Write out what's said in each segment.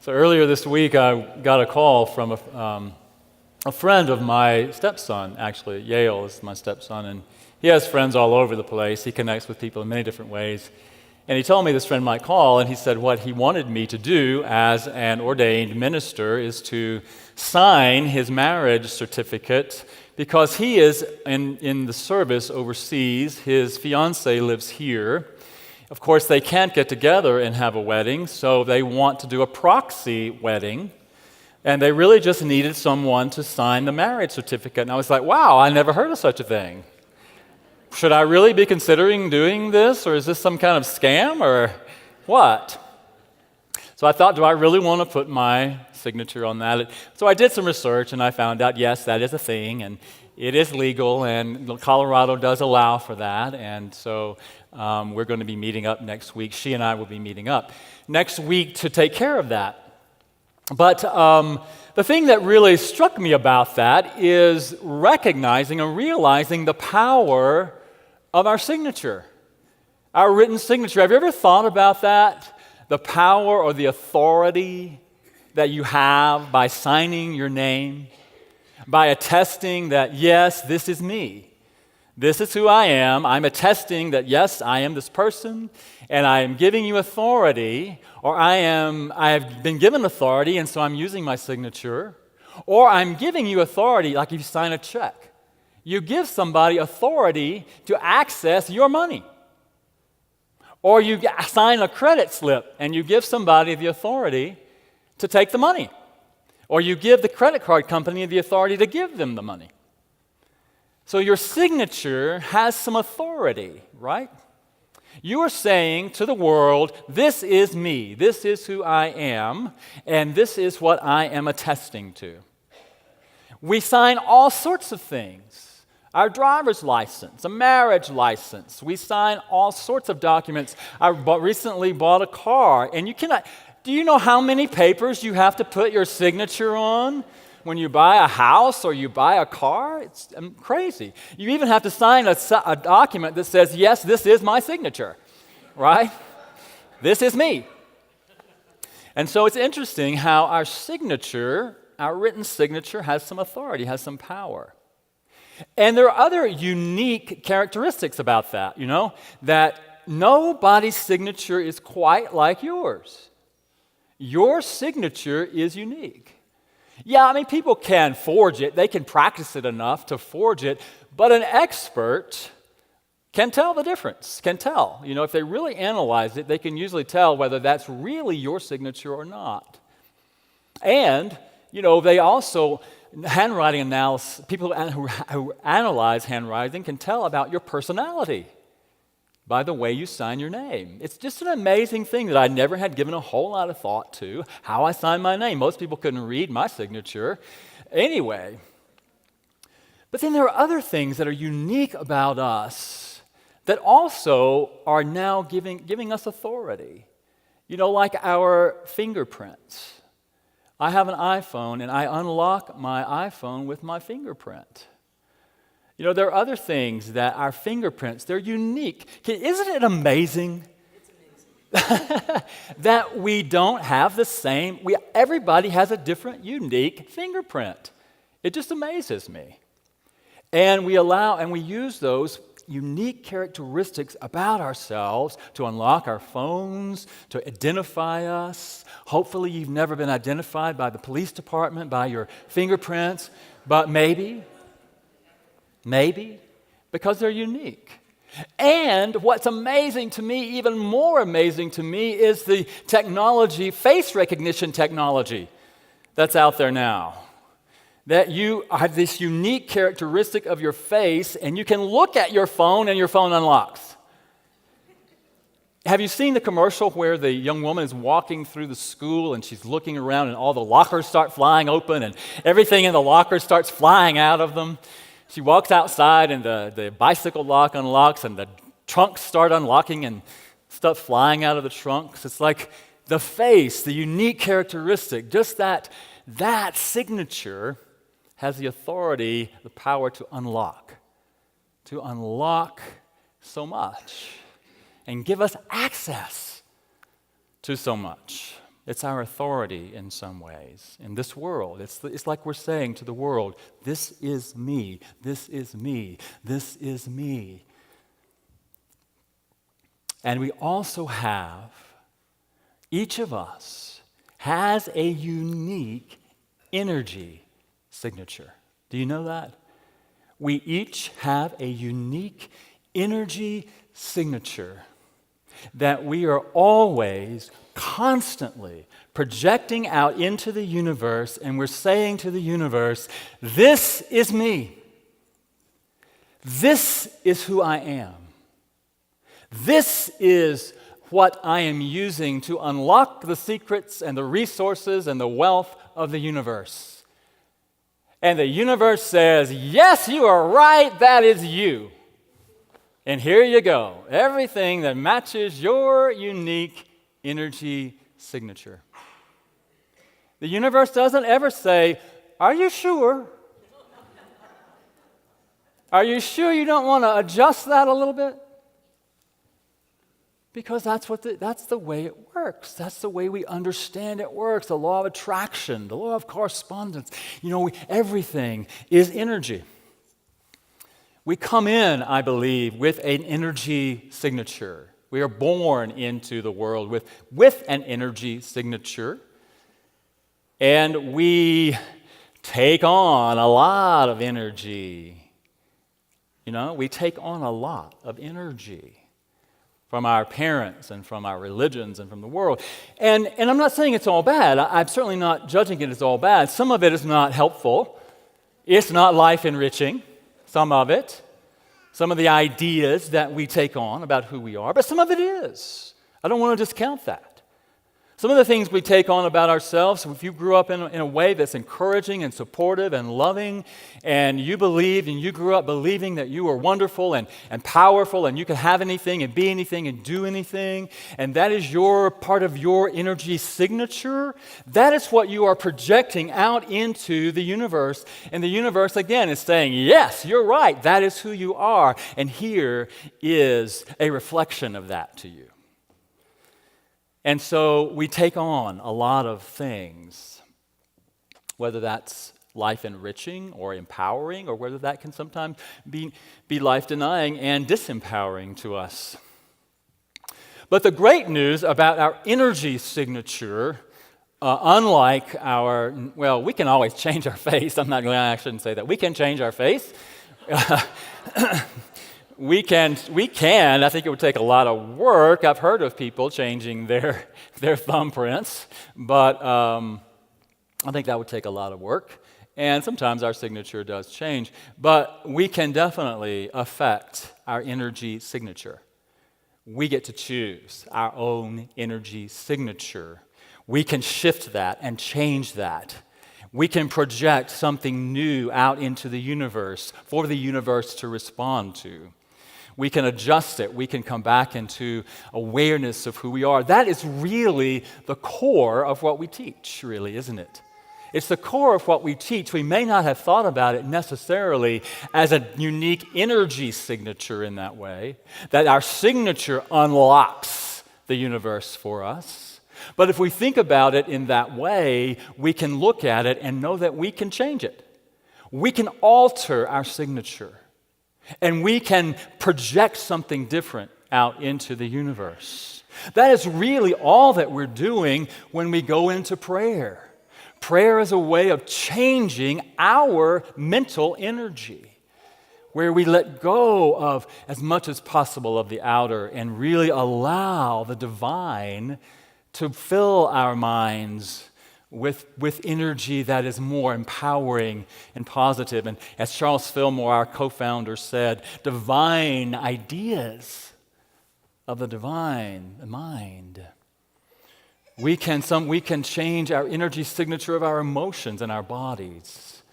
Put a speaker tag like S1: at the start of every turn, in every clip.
S1: So earlier this week, I got a call from a friend of my stepson, actually. Yale is my stepson, and he has friends all over the place. He connects with people in many different ways. And he told me this friend might call, and he said what he wanted me to do as an ordained minister is to sign his marriage certificate because he is in the service overseas. His fiancée lives here. Of course, they can't get together and have a wedding, so they want to do a proxy wedding, and they really just needed someone to sign the marriage certificate. And I was like, wow, I never heard of such a thing. Should I really be considering doing this, or is this some kind of scam, or what? So I thought, do I really want to put my signature on that? So I did some research, and I found out, yes, that is a thing, and it is legal, and Colorado does allow for that, and so we're going to be meeting up next week. She and I will be meeting up next week to take care of that. But the thing that really struck me about that is recognizing and realizing the power of our signature, our written signature. Have you ever thought about that? The power or the authority that you have by signing your name, by attesting that, yes, this is me. This is who I am. I'm attesting that, yes, I am this person, and I am giving you authority, or I have been given authority, and so I'm using my signature, or I'm giving you authority like if you sign a check. You give somebody authority to access your money. Or you sign a credit slip, and you give somebody the authority to take the money. Or you give the credit card company the authority to give them the money. So your signature has some authority, right? You are saying to the world, this is me, this is who I am, and this is what I am attesting to. We sign all sorts of things. Our driver's license, a marriage license. We sign all sorts of documents. I recently bought a car, and do you know how many papers you have to put your signature on? When you buy a house or you buy a car, it's crazy. You even have to sign a document that says, yes, this is my signature, right? This is me. And so it's interesting how our signature, our written signature, has some authority, has some power. And there are other unique characteristics about that, that nobody's signature is quite like yours. Your signature is unique. Yeah, people can forge it. They can practice it enough to forge it. But an expert can tell the difference, can tell. If they really analyze it, they can usually tell whether that's really your signature or not. And, they also, handwriting analysis, people who analyze handwriting can tell about your personality by the way you sign your name. It's just an amazing thing that I never had given a whole lot of thought to, how I sign my name. Most people couldn't read my signature anyway. But then there are other things that are unique about us that also are now giving us authority. Like our fingerprints. I have an iPhone, and I unlock my iPhone with my fingerprint. There are other things that our fingerprints, they're unique. Isn't it amazing? It's amazing. That we don't have the same, everybody has a different, unique fingerprint. It just amazes me. And we use those unique characteristics about ourselves to unlock our phones, to identify us. Hopefully you've never been identified by the police department, by your fingerprints, but maybe, because they're unique. And what's amazing to me, even more amazing to me, is the technology, face recognition technology that's out there now. That you have this unique characteristic of your face, and you can look at your phone and your phone unlocks. Have you seen the commercial where the young woman is walking through the school and she's looking around and all the lockers start flying open and everything in the lockers starts flying out of them? She walks outside and the bicycle lock unlocks and the trunks start unlocking and stuff flying out of the trunks. It's like the face, the unique characteristic, just that signature has the authority, the power to unlock so much and give us access to so much. It's our authority in some ways in this world. It's like we're saying to the world, this is me, this is me, this is me. And we also have, each of us has a unique energy signature. Do you know that? We each have a unique energy signature that we are always, constantly projecting out into the universe, and we're saying to the universe, this is me. This is who I am. This is what I am using to unlock the secrets and the resources and the wealth of the universe. And the universe says, yes, you are right, that is you. And here you go, everything that matches your unique energy signature. The universe doesn't ever say, are you sure? Are you sure you don't want to adjust that a little bit? Because that's the way it works. That's the way we understand it works. The law of attraction, the law of correspondence. Everything is energy. We come in, I believe, with an energy signature. We are born into the world with an energy signature. And we take on a lot of energy. We take on a lot of energy from our parents and from our religions and from the world. And I'm not saying it's all bad. I'm certainly not judging it as all bad. Some of it is not helpful. It's not life-enriching, some of it. Some of the ideas that we take on about who we are, but some of it is. I don't want to discount that. Some of the things we take on about ourselves, if you grew up in a way that's encouraging and supportive and loving, and you believed and you grew up believing that you were wonderful and powerful and you could have anything and be anything and do anything, and that is your part of your energy signature, that is what you are projecting out into the universe. And the universe, again, is saying, yes, you're right, that is who you are. And here is a reflection of that to you. And so we take on a lot of things, whether that's life-enriching or empowering, or whether that can sometimes be life-denying and disempowering to us. But the great news about our energy signature, unlike we can always change our face. I shouldn't say that. We can change our face. We can. I think it would take a lot of work. I've heard of people changing their thumbprints, but I think that would take a lot of work. And sometimes our signature does change, but we can definitely affect our energy signature. We get to choose our own energy signature. We can shift that and change that. We can project something new out into the universe for the universe to respond to. We can adjust it. We can come back into awareness of who we are. That is really the core of what we teach, really, isn't it? It's the core of what we teach. We may not have thought about it necessarily as a unique energy signature in that way, that our signature unlocks the universe for us. But if we think about it in that way, we can look at it and know that we can change it. We can alter our signature. And we can project something different out into the universe. That is really all that we're doing when we go into prayer. Prayer is a way of changing our mental energy, where we let go of as much as possible of the outer and really allow the divine to fill our minds with energy that is more empowering and positive. And as Charles Fillmore, our co-founder, said, divine ideas of the divine mind. We can change our energy signature of our emotions and our bodies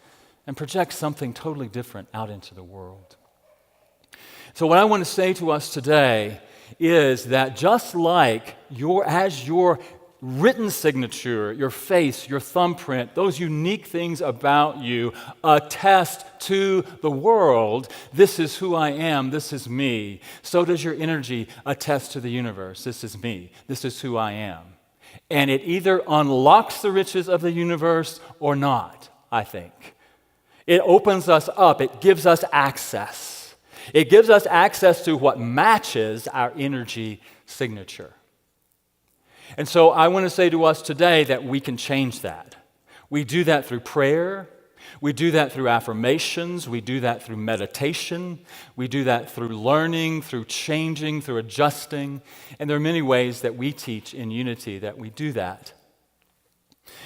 S1: and project something totally different out into the world. So what I want to say to us today is that just like as your written signature, your face, your thumbprint, those unique things about you attest to the world, this is who I am, this is me. So does your energy attest to the universe, this is me, this is who I am. And it either unlocks the riches of the universe or not, I think. It opens us up. It gives us access. It gives us access to what matches our energy signature. And so I want to say to us today that we can change that. We do that through prayer. We do that through affirmations. We do that through meditation. We do that through learning, through changing, through adjusting. And there are many ways that we teach in Unity that we do that.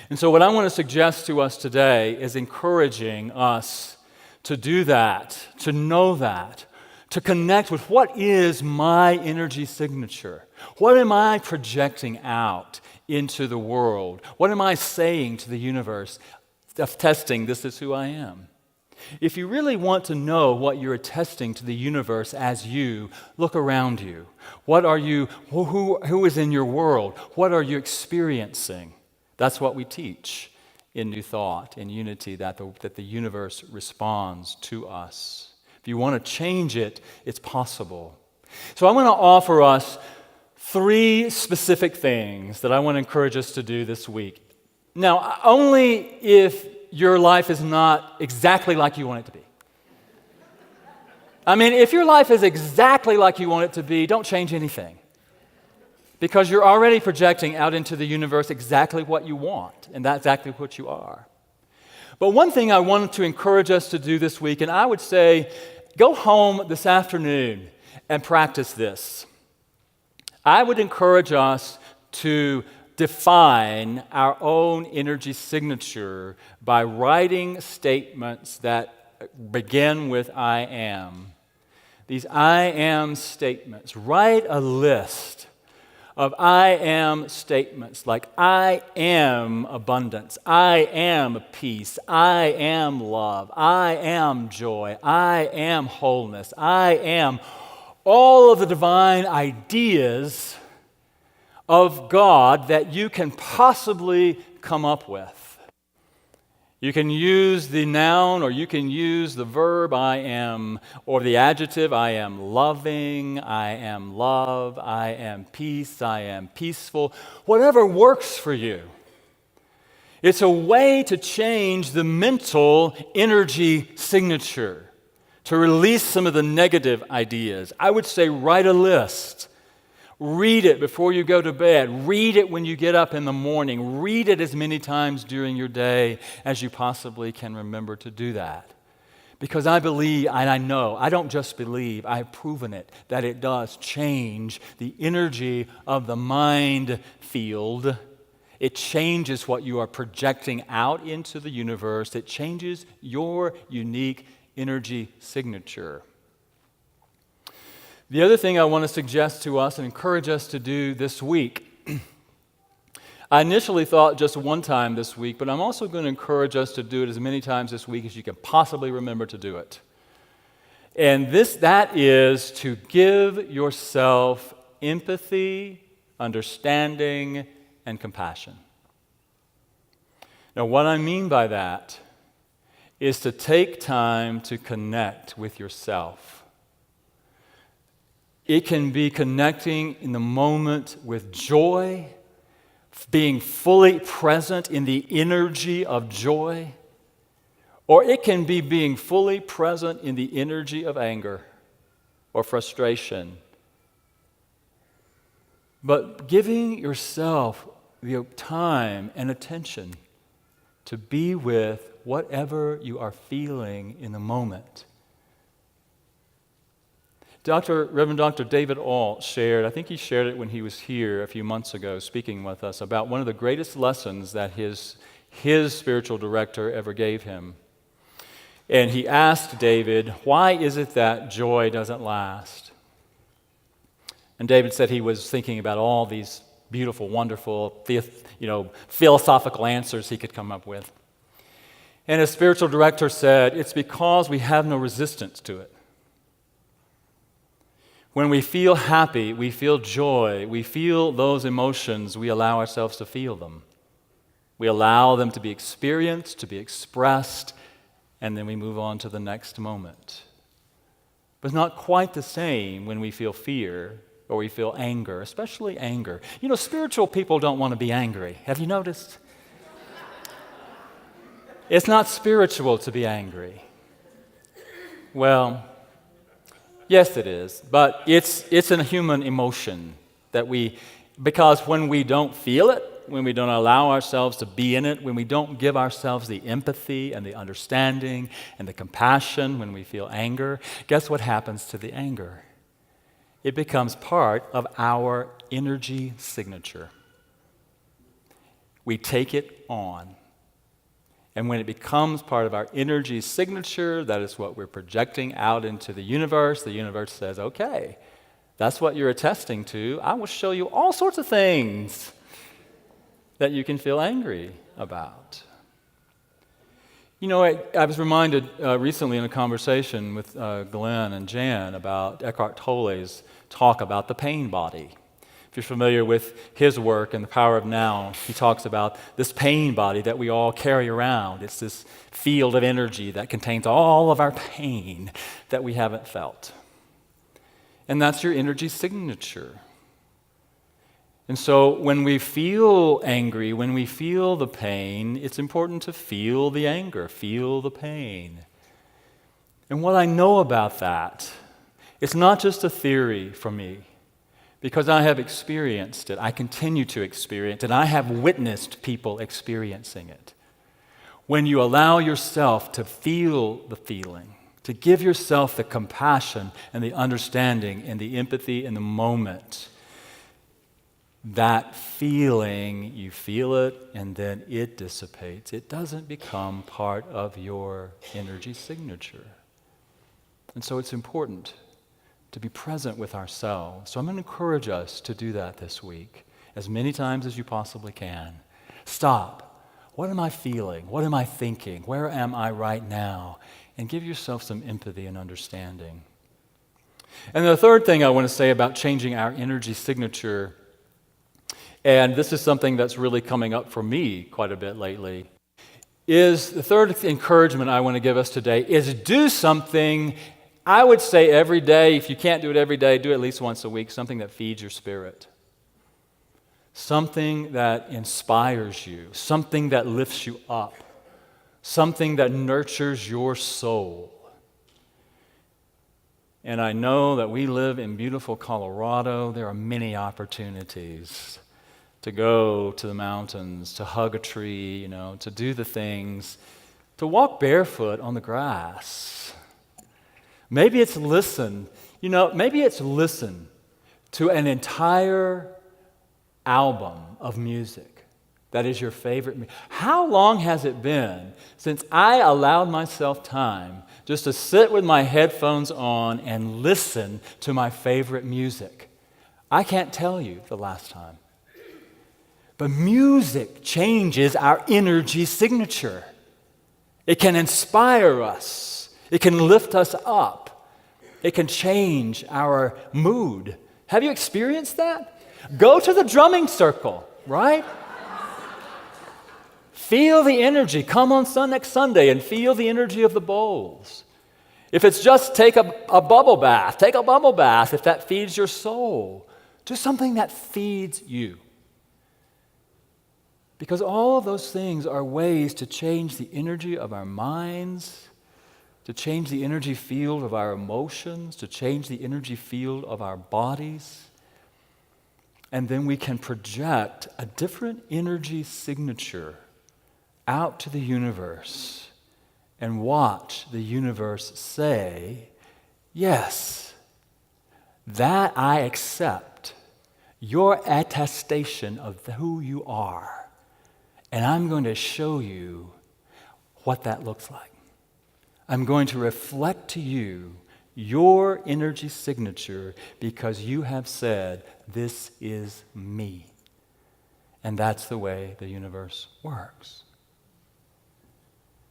S1: And so what I want to suggest to us today is encouraging us to do that, to know that, to connect with what is my energy signature. What am I projecting out into the world? What am I saying to the universe? Attesting, this is who I am. If you really want to know what you're attesting to the universe as you, look around you. What are you, who is in your world? What are you experiencing? That's what we teach in New Thought, in Unity, that the universe responds to us. If you want to change it, it's possible. So I'm going to offer us 3 specific things that I want to encourage us to do this week. Now, only if your life is not exactly like you want it to be. I mean, if your life is exactly like you want it to be, don't change anything. Because you're already projecting out into the universe exactly what you want, and that's exactly what you are. But one thing I wanted to encourage us to do this week, and I would say, go home this afternoon and practice this. I would encourage us to define our own energy signature by writing statements that begin with I am. These I am statements. Write a list of I am statements like I am abundance, I am peace, I am love, I am joy, I am wholeness, I am all of the divine ideas of God that you can possibly come up with. You can use the noun or you can use the verb I am or the adjective I am loving, I am love, I am peace, I am peaceful, whatever works for you. It's a way to change the mental energy signature, to release some of the negative ideas. I would say write a list. Read it before you go to bed. Read it when you get up in the morning. Read it as many times during your day as you possibly can remember to do that. Because I believe, and I know, I don't just believe, I've proven it, that it does change the energy of the mind field. It changes what you are projecting out into the universe. It changes your unique energy signature. The other thing I want to suggest to us and encourage us to do this week, I initially thought just one time this week, but I'm also going to encourage us to do it as many times this week as you can possibly remember to do it. And that is to give yourself empathy, understanding, and compassion. Now, what I mean by that is to take time to connect with yourself. It can be connecting in the moment with joy, being fully present in the energy of joy, or it can be being fully present in the energy of anger or frustration. But giving yourself the time and attention to be with whatever you are feeling in the moment. Reverend Dr. David Alt shared, I think he shared it when he was here a few months ago speaking with us about one of the greatest lessons that his spiritual director ever gave him. And he asked David, why is it that joy doesn't last? And David said he was thinking about all these beautiful, wonderful, philosophical answers he could come up with. And his spiritual director said, it's because we have no resistance to it. When we feel happy, we feel joy, we feel those emotions, we allow ourselves to feel them. We allow them to be experienced, to be expressed, and then we move on to the next moment. But it's not quite the same when we feel fear or we feel anger, especially anger. You know, spiritual people don't want to be angry. Have you noticed? It's not spiritual to be angry. Well, yes, it is, but it's a human emotion that because when we don't feel it, when we don't allow ourselves to be in it, when we don't give ourselves the empathy and the understanding and the compassion when we feel anger, guess what happens to the anger? It becomes part of our energy signature. We take it on. And when it becomes part of our energy signature, that is what we're projecting out into the universe. The universe says, okay, that's what you're attesting to. I will show you all sorts of things that you can feel angry about. You know, I was reminded recently in a conversation with Glenn and Jan about Eckhart Tolle's talk about the pain body. If you're familiar with his work and The Power of Now, he talks about this pain body that we all carry around. It's this field of energy that contains all of our pain that we haven't felt. And that's your energy signature. And so when we feel angry, when we feel the pain, it's important to feel the anger, feel the pain. And what I know about that, it's not just a theory for me, because I have experienced it. I continue to experience it, and I have witnessed people experiencing it. When you allow yourself to feel the feeling, to give yourself the compassion and the understanding and the empathy in the moment, that feeling, you feel it, and then it dissipates. It doesn't become part of your energy signature. And so it's important to be present with ourselves. So I'm going to encourage us to do that this week, as many times as you possibly can. Stop. What am I feeling? What am I thinking? Where am I right now? And give yourself some empathy and understanding. And the third thing I want to say about changing our energy signature, and this is something that's really coming up for me quite a bit lately, is the third encouragement I want to give us today is do something, I would say every day. If you can't do it every day, do it at least once a week, something that feeds your spirit. Something that inspires you, something that lifts you up, something that nurtures your soul. And I know that we live in beautiful Colorado. There are many opportunities to go to the mountains, to hug a tree, to do the things, to walk barefoot on the grass. Maybe it's listen to an entire album of music that is your favorite. How long has it been since I allowed myself time just to sit with my headphones on and listen to my favorite music? I can't tell you the last time. But music changes our energy signature. It can inspire us. It can lift us up. It can change our mood. Have you experienced that? Go to the drumming circle, right? Feel the energy. Come on next Sunday and feel the energy of the bowls. If it's just take a bubble bath, take a bubble bath if that feeds your soul. Do something that feeds you. Because all of those things are ways to change the energy of our minds, to change the energy field of our emotions, to change the energy field of our bodies. And then we can project a different energy signature out to the universe and watch the universe say, yes, that I accept your attestation of who you are. And I'm going to show you what that looks like. I'm going to reflect to you your energy signature because you have said, this is me. And that's the way the universe works.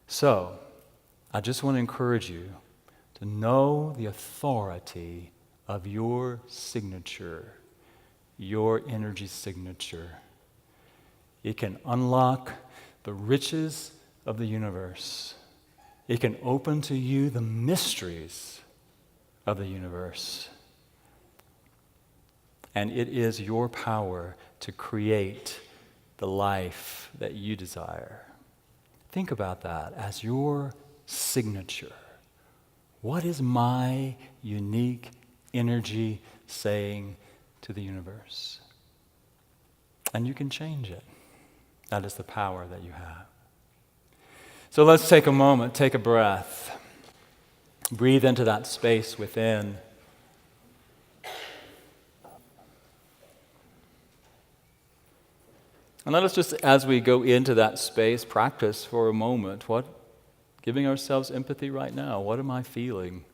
S1: So, I just want to encourage you to know the authority of your signature, your energy signature. It can unlock the riches of the universe. It can open to you the mysteries of the universe. And it is your power to create the life that you desire. Think about that as your signature. What is my unique energy saying to the universe? And you can change it. That is the power that you have. So let's take a moment, take a breath. Breathe into that space within. And let us just, as we go into that space, practice for a moment. Giving ourselves empathy right now. What am I feeling?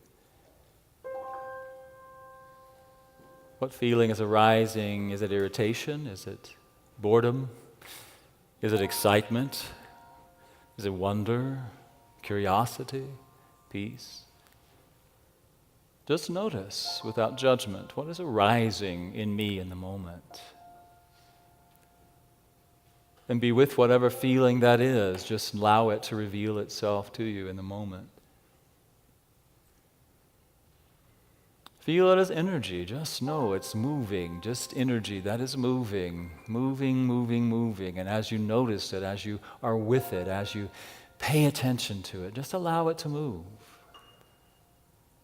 S1: What feeling is arising? Is it irritation? Is it boredom? Is it excitement? Is it wonder? Curiosity? Peace? Just notice without judgment what is arising in me in the moment. And be with whatever feeling that is. Just allow it to reveal itself to you in the moment. Feel it as energy. Just know it's moving. Just energy that is moving. Moving, moving, moving. And as you notice it, as you are with it, as you pay attention to it, just allow it to move.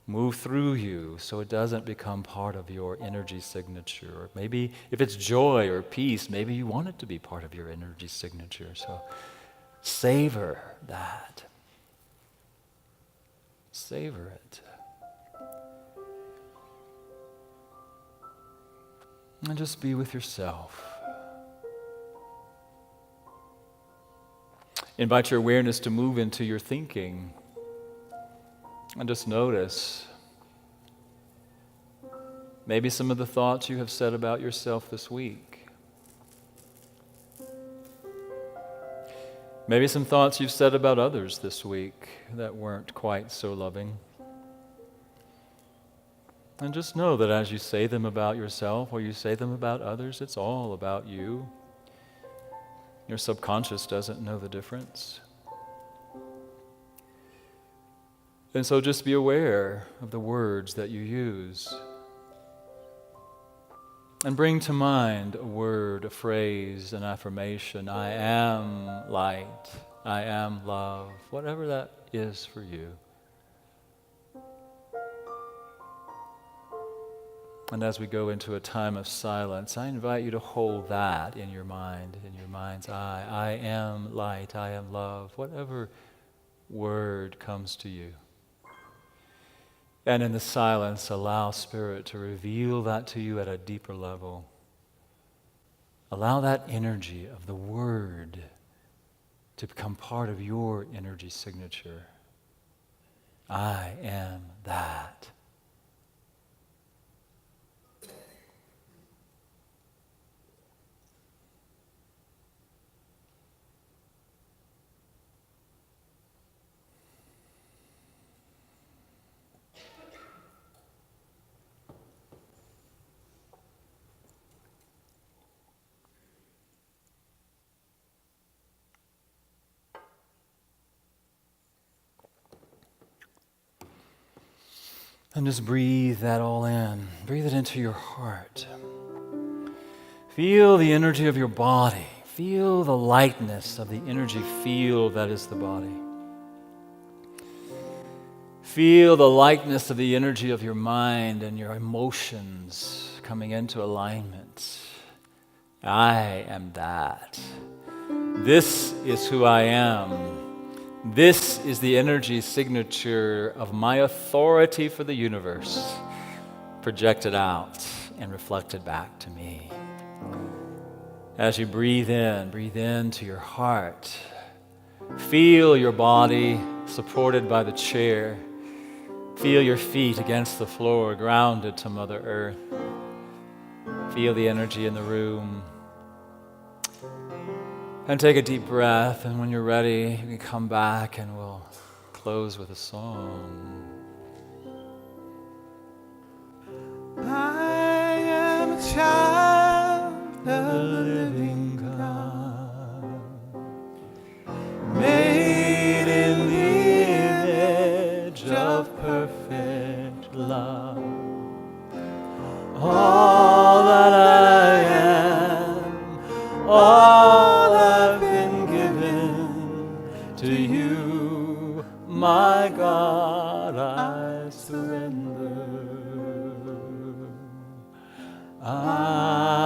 S1: Move through you so it doesn't become part of your energy signature. Or maybe if it's joy or peace, maybe you want it to be part of your energy signature. So savor that. Savor it. And just be with yourself. Invite your awareness to move into your thinking. And just notice maybe some of the thoughts you have said about yourself this week. Maybe some thoughts you've said about others this week that weren't quite so loving. And just know that as you say them about yourself or you say them about others, it's all about you. Your subconscious doesn't know the difference. And so just be aware of the words that you use. And bring to mind a word, a phrase, an affirmation. I am light. I am love. Whatever that is for you. And as we go into a time of silence, I invite you to hold that in your mind, in your mind's eye. I am light. I am love. Whatever word comes to you. And in the silence, allow Spirit to reveal that to you at a deeper level. Allow that energy of the Word to become part of your energy signature. I am that. And just breathe that all in. Breathe it into your heart. Feel the energy of your body. Feel the lightness of the energy field that is the body. Feel the lightness of the energy of your mind and your emotions coming into alignment. I am that. This is who I am. This is the energy signature of my authority for the universe, projected out and reflected back to me. As you breathe into your heart. Feel your body supported by the chair. Feel your feet against the floor, grounded to Mother Earth. Feel the energy in the room. And take a deep breath, and when you're ready, you can come back and we'll close with a song.
S2: I am a child of the living God, made in the image of perfect love. All that
S1: God, I surrender. I